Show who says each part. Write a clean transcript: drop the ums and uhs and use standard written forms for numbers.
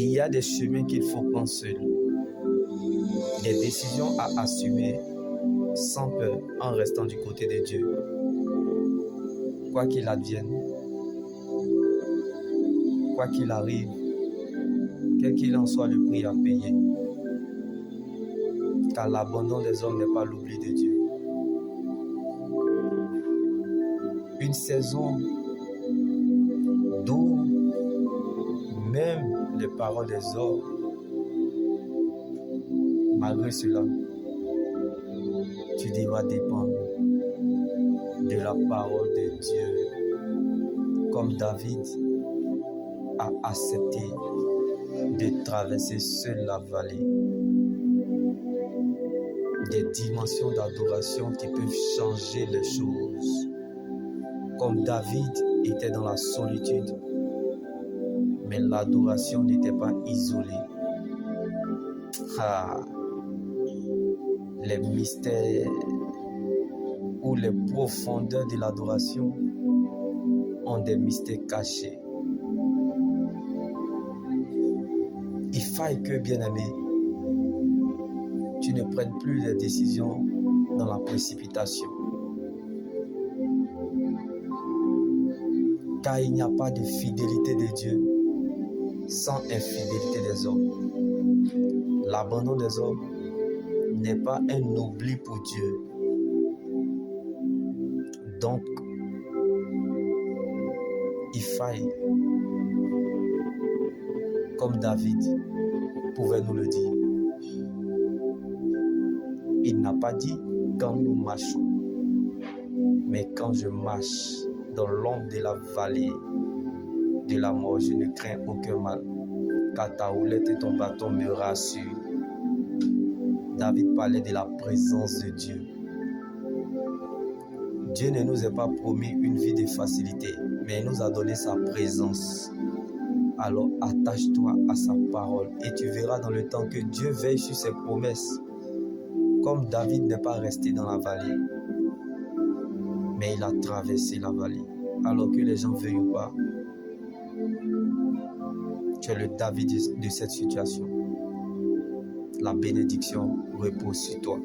Speaker 1: Il y a des chemins qu'il faut prendre seul, des décisions à assumer sans peur en restant du côté de Dieu. Quoi qu'il advienne, quoi qu'il arrive, quel qu'il en soit le prix à payer, car l'abandon des hommes n'est pas l'oubli de Dieu. Une saison d'où même les paroles des hommes, malgré cela, tu devras dépendre de la parole de Dieu, comme David a accepté de traverser seul la vallée. Des dimensions d'adoration qui peuvent changer les choses. Comme David était dans la solitude, mais l'adoration n'était pas isolée. Les mystères ou les profondeurs de l'adoration ont des mystères cachés. Il faille que, bien-aimé, tu ne prennes plus les décisions dans la précipitation. Car il n'y a pas de fidélité de Dieu sans infidélité des hommes. L'abandon des hommes n'est pas un oubli pour Dieu. Donc, il faille, comme David pouvait nous le dire, il n'a pas dit quand nous marchons, mais quand je marche dans l'ombre de la vallée de la mort, je ne crains aucun mal, car ta houlette et ton bâton me rassurent. David parlait de la présence de Dieu. Dieu ne nous a pas promis une vie de facilité, mais il nous a donné sa présence. Alors attache-toi à sa parole et tu verras dans le temps que Dieu veille sur ses promesses. Comme David n'est pas resté dans la vallée, mais il a traversé la vallée. Alors que les gens veuillent pas, tu es le David de cette situation. La bénédiction repose sur toi.